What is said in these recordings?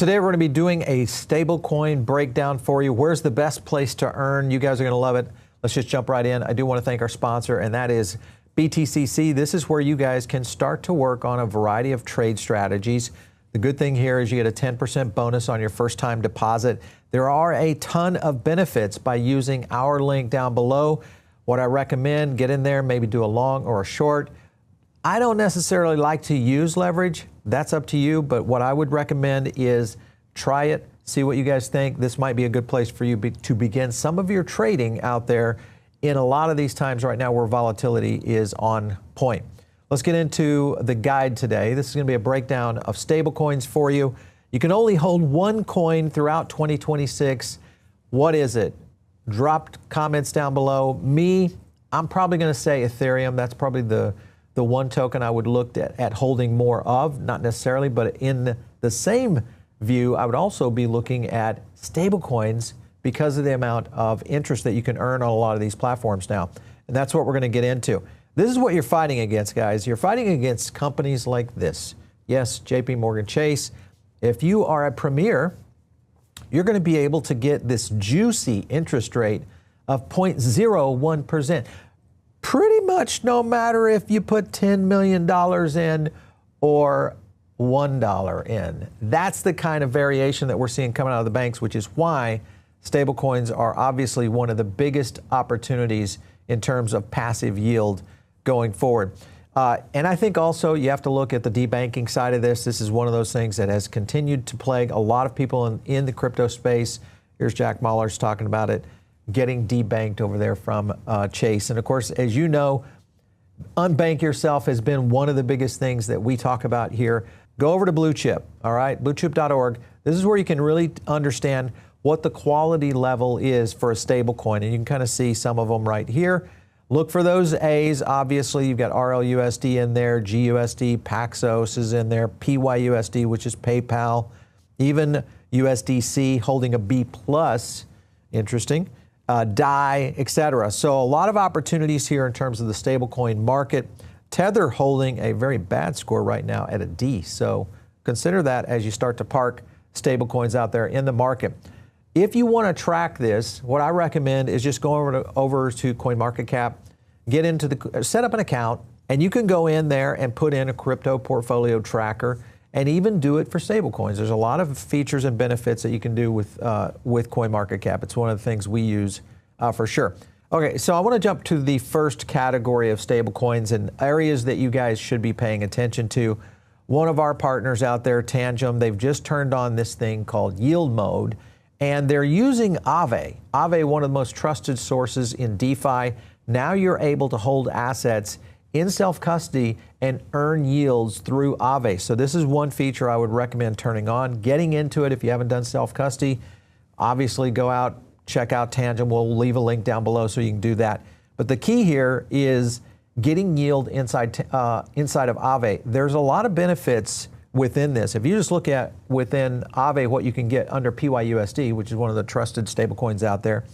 Today we're going to be doing a stablecoin breakdown for you. Where's the best place to earn? You guys are going to love it. Let's just jump right in. I do want to thank our sponsor, and that is BTCC. This is where you guys can start to work on a variety of trade strategies. The good thing here is you get a 10% bonus on your first time deposit. There are a ton of benefits by using our link down below. What I recommend, get in there, maybe do a long or a short. I don't necessarily like to use leverage. That's up to you, but what I would recommend is try it, see what you guys think. This might be a good place for you to begin some of your trading out there in a lot of these times right now where volatility is on point. Let's get into the guide today. This is going to be a breakdown of stablecoins for you. You can only hold one coin throughout 2026. What is it? Drop comments down below. I'm probably going to say Ethereum. That's probably the one token I would look at holding more of, not necessarily, but in the same view, I would also be looking at stablecoins because of the amount of interest that you can earn on a lot of these platforms now. And that's what we're going to get into. This is what you're fighting against, guys. You're fighting against companies like this. Yes, JP Morgan Chase. If you are a Premier, you're going to be able to get this juicy interest rate of 0.01%. Pretty much no matter if you put $10 million in or $1 in. That's the kind of variation that we're seeing coming out of the banks, which is why stablecoins are obviously one of the biggest opportunities in terms of passive yield going forward. And I think also you have to look at the debanking side of this. This is one of those things that has continued to plague a lot of people in the crypto space. Here's Jack Mallers talking about it, getting debanked over there from Chase. And of course, as you know, unbank yourself has been one of the biggest things that we talk about here. Go over to Blue Chip, all right, bluechip.org. This is where you can really understand what the quality level is for a stable coin. And you can kind of see some of them right here. Look for those A's. Obviously, you've got RLUSD in there, GUSD, Paxos is in there, PYUSD, which is PayPal, even USDC holding a B+, interesting. DAI, etc. So a lot of opportunities here in terms of the stablecoin market. Tether holding a very bad score right now at a D. So consider that as you start to park stablecoins out there in the market. If you want to track this, what I recommend is just go over to CoinMarketCap, get into set up an account, and you can go in there and put in a crypto portfolio tracker and even do it for stablecoins. There's a lot of features and benefits that you can do with CoinMarketCap. It's one of the things we use for sure. Okay, so I want to jump to the first category of stablecoins and areas that you guys should be paying attention to. One of our partners out there, Tangem, they've just turned on this thing called yield mode, and they're using Aave. Aave, one of the most trusted sources in DeFi. Now you're able to hold assets in self-custody and earn yields through Aave. So this is one feature I would recommend turning on. Getting into it if you haven't done self-custody, obviously go out, check out Tangem. We'll leave a link down below so you can do that. But the key here is getting yield inside of Aave. There's a lot of benefits within this. If you just look at within Aave what you can get under PYUSD, which is one of the trusted stablecoins out there,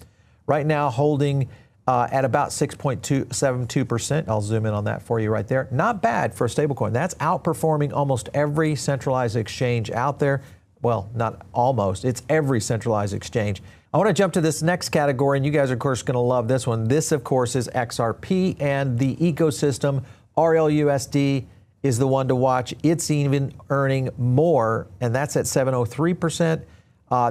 right now holding at about 6.72%. I'll zoom in on that for you right there. Not bad for a stablecoin. That's outperforming almost every centralized exchange out there. Well, not almost. It's every centralized exchange. I want to jump to this next category, and you guys are, of course, going to love this one. This, of course, is XRP, and the ecosystem, RLUSD, is the one to watch. It's even earning more, and that's at 703%.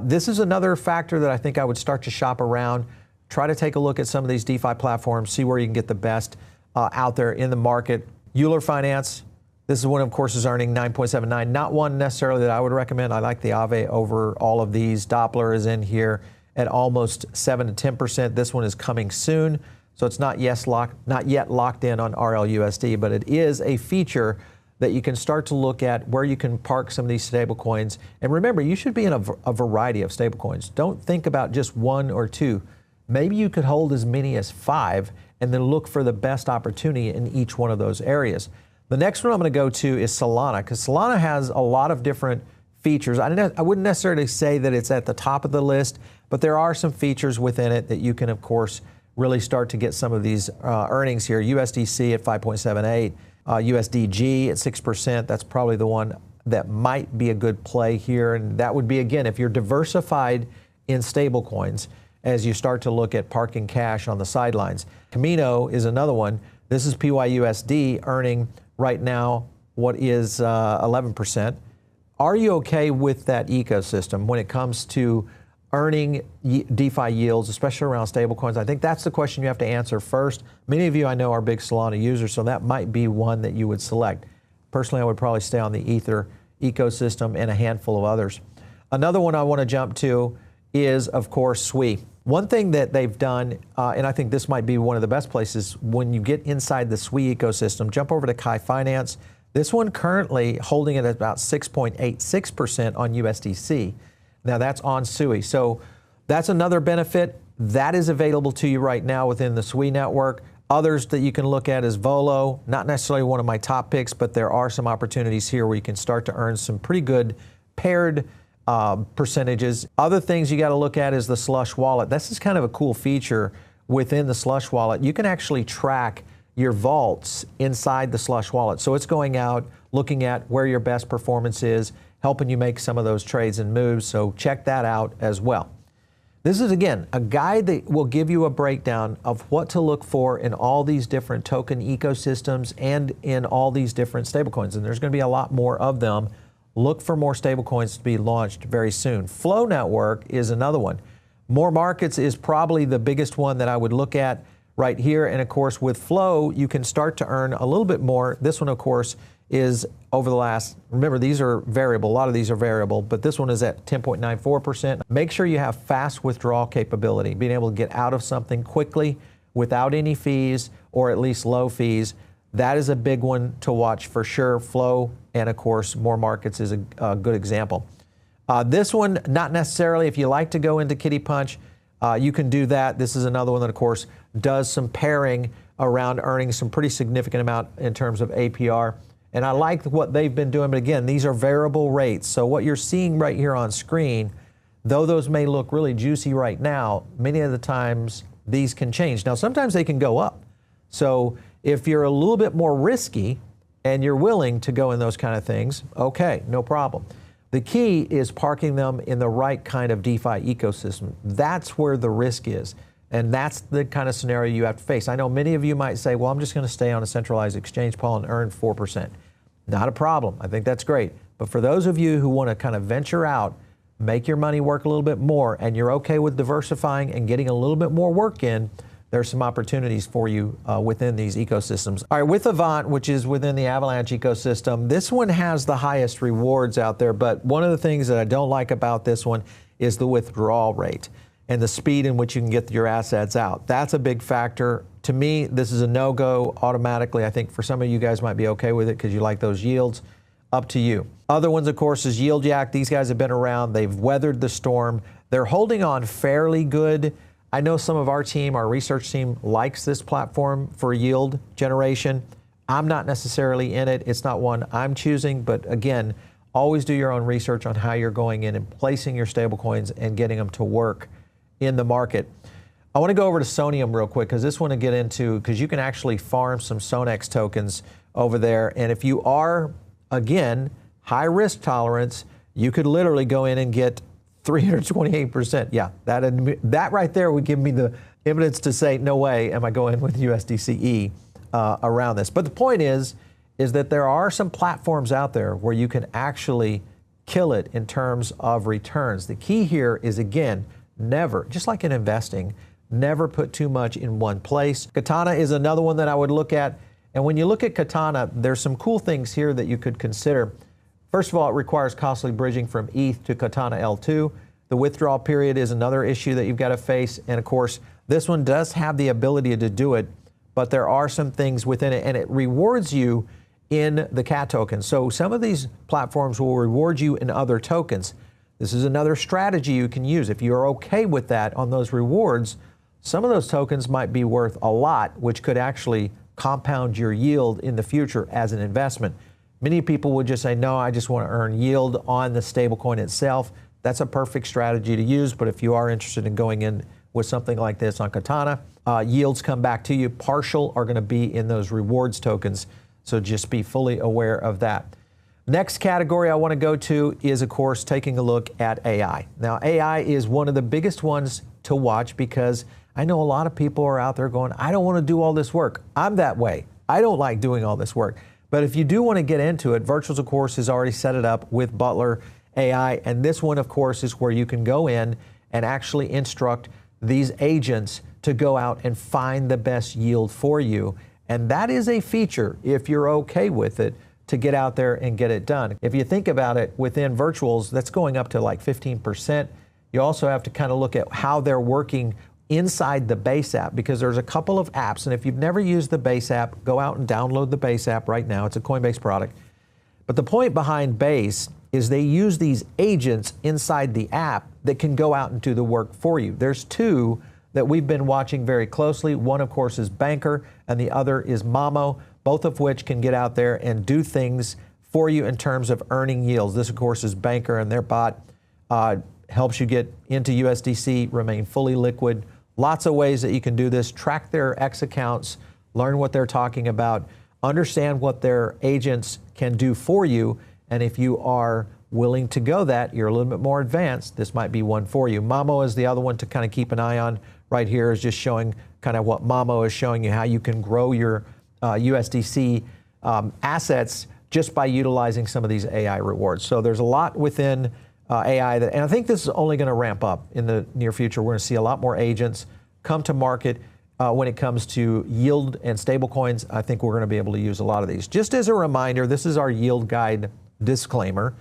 This is another factor that I think I would start to shop around. Try to take a look at some of these DeFi platforms, see where you can get the best out there in the market. Euler Finance, this is one, of course, is earning 9.79. Not one necessarily that I would recommend. I like the Aave over all of these. Doppler is in here at almost 7 to 10%. This one is coming soon, so it's not yet locked in on RLUSD, but it is a feature that you can start to look at where you can park some of these stablecoins. And remember, you should be in a variety of stablecoins. Don't think about just one or two. Maybe you could hold as many as 5 and then look for the best opportunity in each one of those areas. The next one I'm going to go to is Solana, because Solana has a lot of different features. I wouldn't necessarily say that it's at the top of the list, but there are some features within it that you can, of course, really start to get some of these earnings here. USDC at 5.78, USDG at 6%. That's probably the one that might be a good play here, and that would be, again, if you're diversified in stablecoins as you start to look at parking cash on the sidelines. Camino is another one. This is PYUSD earning right now what is 11%. Are you okay with that ecosystem when it comes to earning DeFi yields, especially around stablecoins? I think that's the question you have to answer first. Many of you I know are big Solana users, so that might be one that you would select. Personally, I would probably stay on the Ether ecosystem and a handful of others. Another one I want to jump to is, of course, SWI. One thing that they've done, and I think this might be one of the best places, when you get inside the SWI ecosystem, jump over to Kai Finance. This one currently holding it at about 6.86% on USDC. Now that's on SUI. So that's another benefit that is available to you right now within the SWI network. Others that you can look at is Volo, not necessarily one of my top picks, but there are some opportunities here where you can start to earn some pretty good paired percentages. Other things you got to look at is the Slush Wallet. This is kind of a cool feature within the Slush Wallet. You can actually track your vaults inside the Slush Wallet. So it's going out, looking at where your best performance is, helping you make some of those trades and moves. So check that out as well. This is, again, a guide that will give you a breakdown of what to look for in all these different token ecosystems and in all these different stablecoins. And there's going to be a lot more of them. Look for more stablecoins to be launched very soon. Flow Network is another one. More Markets is probably the biggest one that I would look at right here. And of course, with Flow, you can start to earn a little bit more. This one, of course, is over the last, remember, these are variable. A lot of these are variable, but this one is at 10.94%. Make sure you have fast withdrawal capability, being able to get out of something quickly without any fees or at least low fees. That is a big one to watch for sure. Flow, and of course, More Markets is a good example. This one, not necessarily. If you like to go into Kitty Punch, you can do that. This is another one that, of course, does some pairing around earning some pretty significant amount in terms of APR. And I like what they've been doing, but again, these are variable rates. So what you're seeing right here on screen, though those may look really juicy right now, many of the times these can change. Now, sometimes they can go up. So if you're a little bit more risky and you're willing to go in those kind of things, okay, no problem. The key is parking them in the right kind of DeFi ecosystem. That's where the risk is. And that's the kind of scenario you have to face. I know many of you might say, well, I'm just going to stay on a centralized exchange, Paul, and earn 4%. Not a problem. I think that's great. But for those of you who want to kind of venture out, make your money work a little bit more, and you're okay with diversifying and getting a little bit more work in, there's some opportunities for you within these ecosystems. All right, with Avant, which is within the Avalanche ecosystem, this one has the highest rewards out there, but one of the things that I don't like about this one is the withdrawal rate and the speed in which you can get your assets out. That's a big factor. To me, this is a no-go automatically. I think for some of you guys might be okay with it because you like those yields. Up to you. Other ones, of course, is Yield Yak. These guys have been around. They've weathered the storm. They're holding on fairly good. I know some of our team, our research team, likes this platform for yield generation. I'm not necessarily in it. It's not one I'm choosing, but again, always do your own research on how you're going in and placing your stablecoins and getting them to work in the market. I want to go over to Sonium real quick because this one to get into, because you can actually farm some Sonex tokens over there. And if you are, again, high risk tolerance, you could literally go in and get 328%. Yeah, that right there would give me the evidence to say, no way am I going with USDCE around this. But the point is that there are some platforms out there where you can actually kill it in terms of returns. The key here is, again, never, just like in investing, never put too much in one place. Katana is another one that I would look at. And when you look at Katana, there's some cool things here that you could consider. First of all, it requires costly bridging from ETH to Katana L2. The withdrawal period is another issue that you've got to face. And of course, this one does have the ability to do it, but there are some things within it, and it rewards you in the CAT token. So some of these platforms will reward you in other tokens. This is another strategy you can use. If you're okay with that on those rewards, some of those tokens might be worth a lot, which could actually compound your yield in the future as an investment. Many people would just say, no, I just want to earn yield on the stablecoin itself. That's a perfect strategy to use, but if you are interested in going in with something like this on Katana, yields come back to you. Partial are going to be in those rewards tokens, so just be fully aware of that. Next category I want to go to is, of course, taking a look at AI. Now, AI is one of the biggest ones to watch because I know a lot of people are out there going, I don't want to do all this work. I'm that way. I don't like doing all this work. But if you do want to get into it, Virtuals, of course, has already set it up with Butler AI. And this one, of course, is where you can go in and actually instruct these agents to go out and find the best yield for you. And that is a feature, if you're okay with it, to get out there and get it done. If you think about it, within Virtuals, that's going up to like 15%. You also have to kind of look at how they're working inside the base app, because there's a couple of apps. And if you've never used the base app, go out and download the base app right now. It's a Coinbase product. But the point behind Base is they use these agents inside the app that can go out and do the work for you. There's two that we've been watching very closely. One, of course, is Banker, and the other is Mamo, both of which can get out there and do things for you in terms of earning yields. This, of course, is Banker, and their bot helps you get into USDC, remain fully liquid. Lots of ways that you can do this. Track their X accounts, learn what they're talking about, understand what their agents can do for you, and if you are willing to go that, you're a little bit more advanced, this might be one for you. Mamo is the other one to kind of keep an eye on. Right here is just showing kind of what Mamo is showing you, how you can grow your USDC assets just by utilizing some of these AI rewards. So there's a lot within AI, and I think this is only going to ramp up in the near future. We're going to see a lot more agents come to market when it comes to yield and stablecoins. I think we're going to be able to use a lot of these. Just as a reminder, this is our yield guide disclaimer.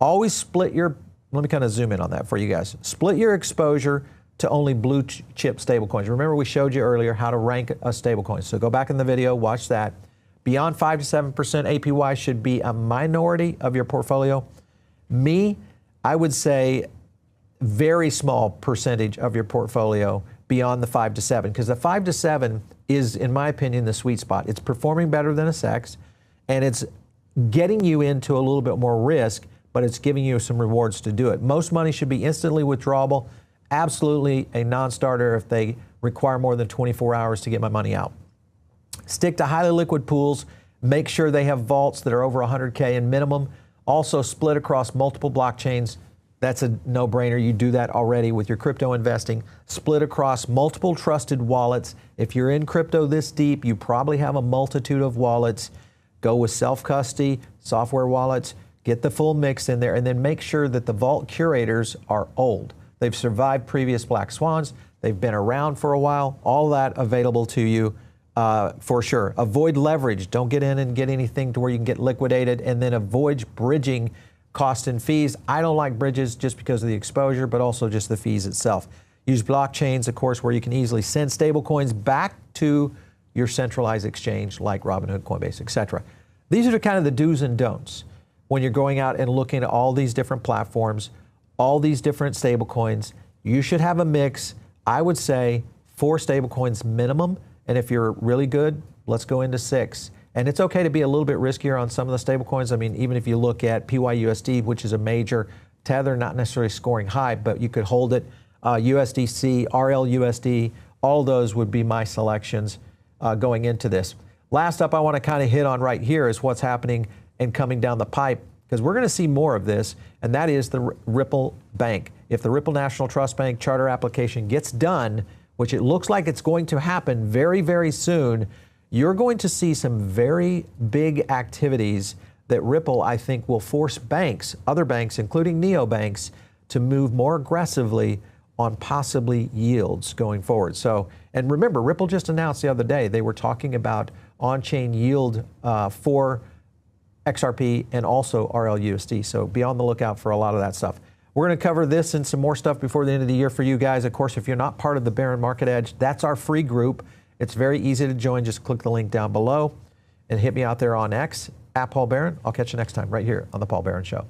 Always split your, let me kind of zoom in on that for you guys. Split your exposure to only blue chip stablecoins. Remember, we showed you earlier how to rank a stablecoin. So go back in the video, watch that. Beyond 5 to 7% APY should be a minority of your portfolio. I would say very small percentage of your portfolio beyond the 5 to 7, because the 5 to 7 is, in my opinion, the sweet spot. It's performing better than a SEX, and it's getting you into a little bit more risk, but it's giving you some rewards to do it. Most money should be instantly withdrawable. Absolutely a non-starter if they require more than 24 hours to get my money out. Stick to highly liquid pools. Make sure they have vaults that are over 100K in minimum. Also split across multiple blockchains. That's a no-brainer. You do that already with your crypto investing. Split across multiple trusted wallets. If you're in crypto this deep, you probably have a multitude of wallets. Go with self-custody, software wallets. Get the full mix in there, and then make sure that the vault curators are old. They've survived previous black swans. They've been around for a while. All that available to you for sure. Avoid leverage. Don't get in and get anything to where you can get liquidated, and then avoid bridging costs and fees. I don't like bridges just because of the exposure, but also just the fees itself. Use blockchains, of course, where you can easily send stablecoins back to your centralized exchange like Robinhood, Coinbase, etc. These are kind of the do's and don'ts when you're going out and looking at all these different platforms, all these different stablecoins. You should have a mix. I would say 4 stablecoins minimum, and if you're really good, let's go into 6. And it's okay to be a little bit riskier on some of the stablecoins. I mean, even if you look at PYUSD, which is a major Tether, not necessarily scoring high, but you could hold it. USDC, RLUSD, all those would be my selections going into this. Last up, I want to kind of hit on right here is what's happening and coming down the pipe, because we're going to see more of this, and that is the Ripple Bank. If the Ripple National Trust Bank charter application gets done, which it looks like it's going to happen very, very soon, you're going to see some very big activities that Ripple, I think, will force banks, other banks, including neobanks, to move more aggressively on possibly yields going forward. So, and remember, Ripple just announced the other day, they were talking about on-chain yield for XRP and also RLUSD. So be on the lookout for a lot of that stuff. We're going to cover this and some more stuff before the end of the year for you guys. Of course, if you're not part of the Barron Market Edge, that's our free group. It's very easy to join. Just click the link down below and hit me out there on X, @Paul Barron. I'll catch you next time right here on The Paul Barron Show.